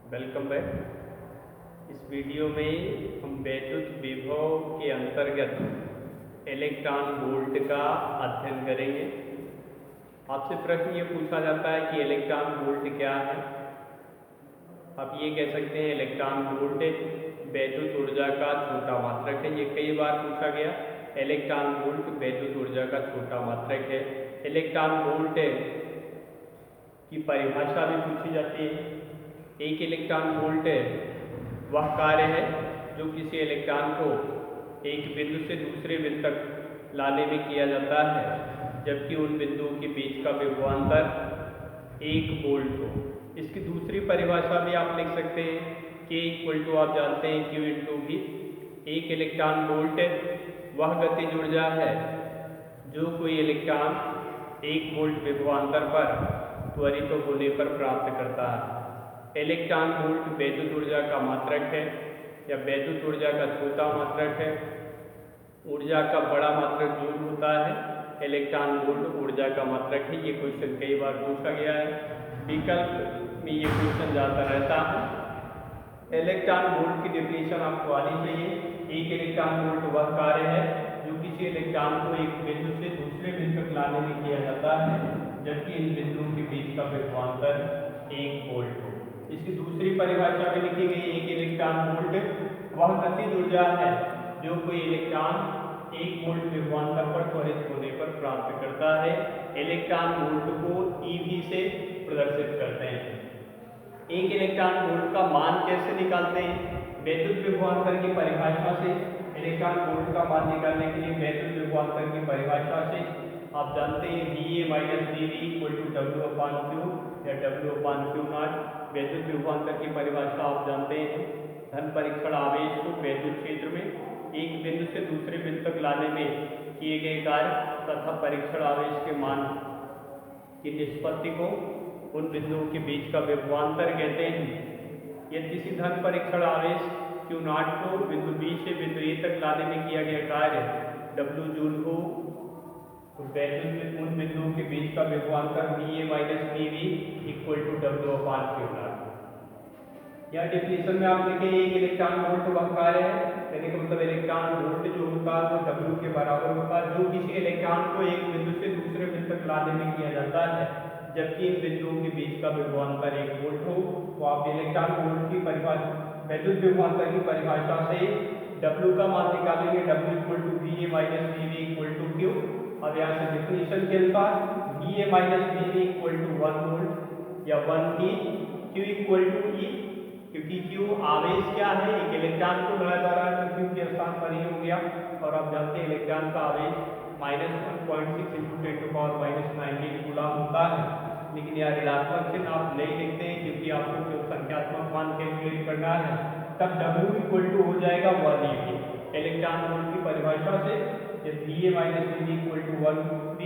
Welcome back. इस video में हम वैद्युत विभव के अंतर्गत इलेक्ट्रॉन वोल्ट का अध्ययन करेंगे। आपसे प्रश्न ये पूछा जाता है कि इलेक्ट्रॉन वोल्ट क्या है। आप ये कह सकते हैं इलेक्ट्रॉन वोल्ट वैद्युत ऊर्जा का छोटा मात्रक है। ये कई बार पूछा गया। इलेक्ट्रॉन वोल्ट वैद्युत ऊर्जा का छोटा मात्रक है। इलेक्ट्रॉन वोल्ट की परिभाषा भी पूछी जाती है। एक इलेक्ट्रॉन वोल्ट वह कार्य है जो किसी इलेक्ट्रॉन को एक बिंदु से दूसरे बिंदु तक लाने में किया जाता है, जबकि उन बिंदुओं के बीच का विभवांतर 1 वोल्ट हो। इसकी दूसरी परिभाषा भी आप लिख सकते हैं K इक्वल टू, आप जानते हैं Q इंटू V। एक इलेक्ट्रॉन वोल्ट वह गतिज ऊर्जा है जो कोई इलेक्ट्रॉन 1 वोल्ट विभवांतर पर त्वरित होने पर प्राप्त करता है। इलेक्ट्रॉन वोल्ट वैद्युत ऊर्जा का मात्रक है या वैद्युत ऊर्जा का छोटा मात्रक है। ऊर्जा का बड़ा मात्रक जूल होता है, इलेक्ट्रॉन वोल्ट ऊर्जा का मात्रक है। ये क्वेश्चन कई बार पूछा गया है। विकल्प में ये क्वेश्चन जाता रहता है। इलेक्ट्रॉन वोल्ट की डेफिनेशन आपको आनी चाहिए। एक इलेक्ट्रॉन वोल्ट वह कार्य है जो किसी इलेक्ट्रॉन को एक बिंदु से दूसरे बिंदु तक लाने में किया जाता है, जबकि इन बिंदुओं के बीच का विभवांतर 1 वोल्ट हो। इसकी दूसरी परिभाषा में लिखी गई, एक इलेक्ट्रॉन वोल्ट वह गतिज ऊर्जा है जो कोई इलेक्ट्रॉन 1 वोल्ट विभवांतर पर त्वरित होने पर प्राप्त करता है। इलेक्ट्रॉन वोल्ट को EV से प्रदर्शित करते हैं। एक इलेक्ट्रॉन वोल्ट का मान कैसे निकालते हैं? वैद्युत विभवांतर की परिभाषा से। इलेक्ट्रॉन वोल्ट का मान निकालने के लिए वैद्युत विभवांतर की परिभाषा से आप जानते हैं VA minus VB equal to W/Q या W/Q0। वैद्युत विभवांतर की परिभाषा आप जानते हैं। धन परीक्षण आवेश को वैद्युत क्षेत्र में एक बिंदु से दूसरे बिंदु तक लाने में किए गए कार्य तथा परीक्षण आवेश के मान की निष्पत्ति को उन बिंदुओं के बीच का विभवांतर कहते हैं। यदि किसी धन परीक्षण आवेश Q0 को बिंदु B से बिंदु A तक लाने में किया गया कार्य W जूल हो, तो वैद्युत उन बिंदुओं के बीच का विभवांतर VA minus VB equal to W/Q0। यह डेफिनेशन में आप लिखे एक इलेक्ट्रॉन वोल्ट वह कार्य है, यानी कि मतलब इलेक्ट्रॉन वोल्ट जो होता है वो W के बराबर होता है जो किसी इलेक्ट्रॉन को एक बिंदु से दूसरे बिंदु तक लाने में किया जाता है, जबकि इन बिंदुओं के बीच का विभवांतर 1 वोल्ट हो। तो आप इलेक्ट्रॉन वोल्ट की परिभाषा, वैद्युत विभवांतर की परिभाषा से W का मान निकालेंगे। W equal to VA minus VB equal to Q। अब यहाँ से डेफिनेशन के अनुसार VA minus VB equal to 1 volt या 1 E, Q equal to E, क्योंकि Q आवेश क्या है, एक इलेक्ट्रॉन को लड़ा जा रहा है तो Q के स्थान पर ही हो गया। और आप जानते हैं इलेक्ट्रॉन का आवेश -1.6 × 10⁻⁻⁹ कूलम होता है। लेकिन यह ऋणात्मक चिन्ह आप नहीं लिखते हैं क्योंकि आपको जो संख्यात्मक मान कैलकुलेट करना है, तब W इक्वल टू हो जाएगा 1 eV। इलेक्ट्रॉन वोल्ट की परिभाषा से जब VA minus VB equal to 1 V,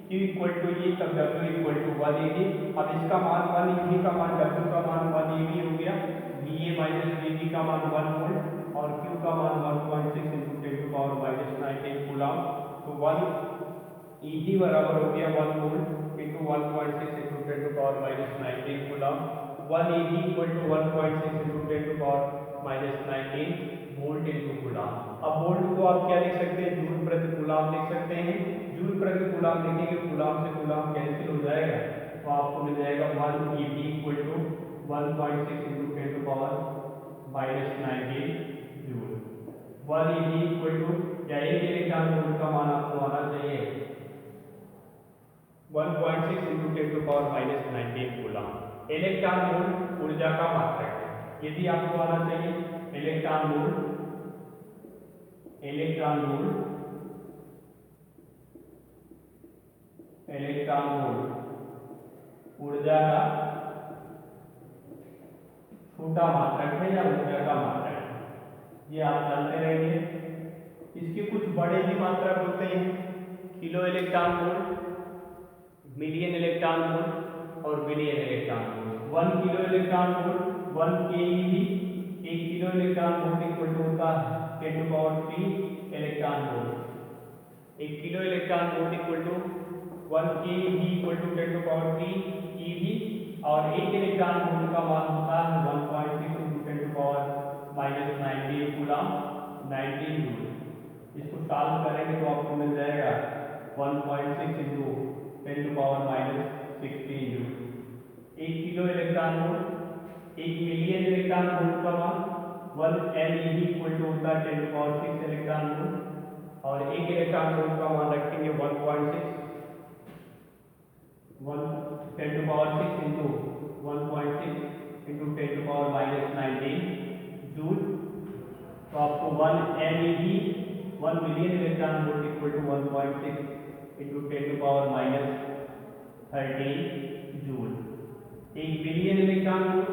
Q equal to E, तब W इक्वल टू 1 eV। अब इसका मान 1 eV का मान W का मान 1 eV हो गया। VA माइनस VB का मान 1 वोल्ट और Q का मान 1.6 × 10⁻⁹ कूलम। तो 1 eV बराबर हो गया 1 volt into 1.6 × 10⁻⁹ coulomb. 1 eV equal to 1.6 × 10⁻⁹ volt into coulomb. अब वोल्ट को आप क्या लिख सकते हैं? जूल प्रति कूलम लिख सकते हैं। जूल प्रति कूलम लिखेंगे, कूलम से कूलम कैंसिल हो जाएगा, तो आपको मिल जाएगा 1 eV equal to 1.6 × 10⁻⁹ joule. 1 eV equal to, या एक इलेक्ट्रॉन वोल्ट का मान आपको आना चाहिए 1.6 × 10⁻⁹ कूलम। इलेक्ट्रॉन वोल्ट ऊर्जा का मात्रक है। यदि आपको आना चाहिए इलेक्ट्रॉन वोल्ट ऊर्जा का छोटा मात्रक है या ऊर्जा का मात्रक है, ये आप जानते रहेंगे। इसके कुछ बड़े भी मात्रक होते हैं, kilo electron volt, million electron volt और billion electron volt. 1 kilo electron volt 1 keV, 1 kilo electron volt equal to होता है 10⁻³ electron volt. 1 kilo electron volt equal to 1 keV equal to 10⁻³ eV और 1 इलेक्ट्रॉन वोल्ट का मान होता है 1 19 joule. इसको solve करेंगे तो आपको मिल जाएगा 1.6 into 10⁻⁻16 joule. 1 kilo electron volt, 1 million electron volt का मान 1 MeV इक्वल टू होता है 10⁻6 इलेक्ट्रॉन वोल्ट, और 1 इलेक्ट्रॉन वोल्ट का मान रखेंगे 1.6 10⁻6 इंटू 1.6 इंटू 10⁻⁻19 जूल। तो आपको 1 MeV 1 million electron volt equal to 1.6 into 10⁻⁻13 joule. 1 billion electron volt,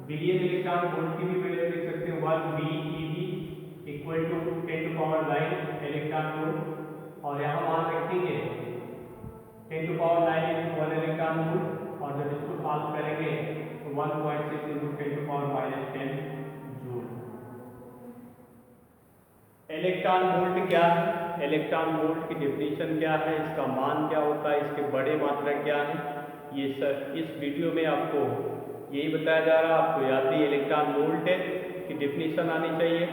billion electron volt की भी वैल्यू लिख सकते हैं 1 BeV equal to 10⁻9 electron volt, और यहाँ मान रखेंगे 10⁻9 इंटू 1 इलेक्ट्रॉन वोल्ट, और जब इसको सॉल्व करेंगे तो 1.6 इंटू 10⁻10 जूल। इलेक्ट्रॉन वोल्ट क्या है, इलेक्ट्रॉन वोल्ट की डेफिनेशन क्या है, इसका मान क्या होता है, इसके बड़े मात्रा क्या है, ये सर इस वीडियो में आपको यही बताया जा रहा है। आपको याद ही इलेक्ट्रॉन वोल्ट की डेफिनेशन आनी चाहिए।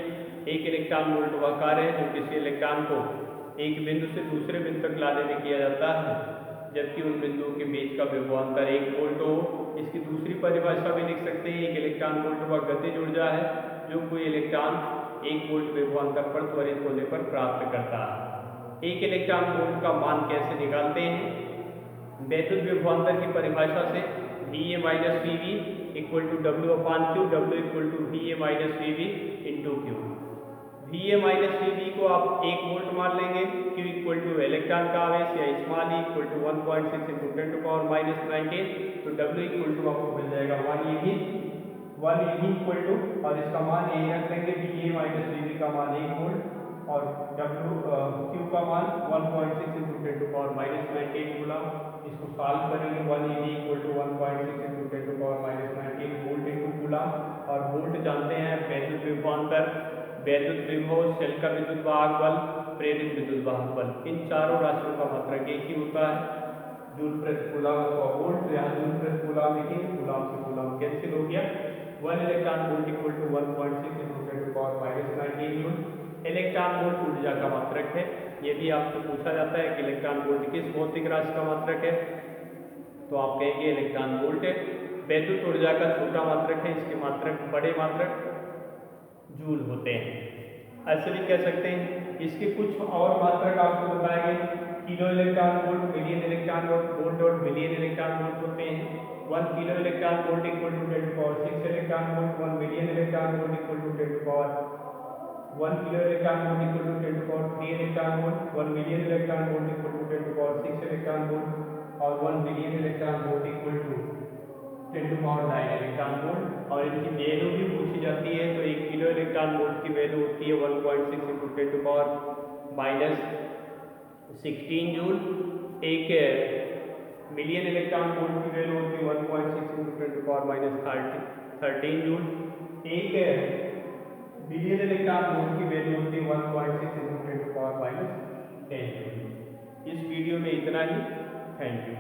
एक इलेक्ट्रॉन वोल्ट वह कार्य है जो किसी इलेक्ट्रॉन को एक बिंदु से दूसरे बिंदु तक लाने में किया जाता है, जबकि उन बिंदुओं के बीच का विभवांतर 1 वोल्ट हो। इसकी दूसरी परिभाषा भी लिख सकते हैं, एक इलेक्ट्रॉन वोल्ट वह गतिज ऊर्जा है जो कोई इलेक्ट्रॉन 1 वोल्ट विभवांतर पर त्वरित होने पर प्राप्त करता है। एक इलेक्ट्रॉन वोल्ट का मान कैसे निकालते हैं, वैद्युत विभवांतर की परिभाषा से VA minus VV equal to W/Q, W equal to VA minus VV into Q। VA minus VV को आप 1 वोल्ट मान लेंगे, Q इक्वल टू इलेक्ट्रॉन का आवेश या small e equal to 1.6 into 10⁻⁻19, तो W इक्वल टू आपको मिल जाएगा 1 eV इक्वल टू, और इसका मान यही रख देंगे VA माइनस VV का मान 1 वोल्ट और Q का मान 1.6 इंटू 10⁻⁻19 कूलम। इसको सॉल्व करेंगे 1 eV equal to 1.6 into 10⁻⁻19 volt into coulomb, और वोल्ट जानते हैं वैद्युत विभवांतर, वैद्युत विभव, शेल का विद्युत वाहक बल, प्रेरित विद्युत वाहक बल, इन चारों राशियों का मात्रक एक ही होता है, जूल प्रति कूलम का वोल्ट। तो यहाँ जूल प्रति कूलम लिखेंगे, कूलम से कूलम कैंसिल हो गया। 1 electron volt equal to 1.6 into 10⁻⁻19 joule electron volt ऊर्जा का मात्रक है। ये भी आपसे पूछा जाता है कि इलेक्ट्रॉन वोल्ट किस भौतिक राशि का मात्रक है, तो आप कहेंगे इलेक्ट्रॉन वोल्ट है। वैद्युत ऊर्जा का छोटा मात्रक है, इसके मात्रक बड़े मात्रक जूल होते हैं। ऐसे भी कह सकते हैं। इसके कुछ और मात्रक आपको बताएंगे, kilo electron volt, million electron volt और मिलियन इलेक्ट्रॉन वोल्ट होते हैं। 1 kilo electron volt equal to 10⁻6 electron volt, 1 million electron volt equal to 1 kilo electron volt equal to 10⁻3 electron volt, 1 million electron volt equal to 10⁻6 electron volt, और 1 billion electron volt equal to 10⁻9 electron volt. और इनकी value भी पूछी जाती है, तो 1 kilo electron volt की value होती है 1.6 इंटू 10⁻16 जूल। एक मिलियन इलेक्ट्रॉन वोल्ट की वैल्यू होती है 1.6 इंटू 10⁻13 जूल। एक बिलियन इलेक्ट्रॉन वोल्ट की वैल्यू होती है 1.6 इंटू 10⁻10 जूल। इस वीडियो में इतना ही। Thank you.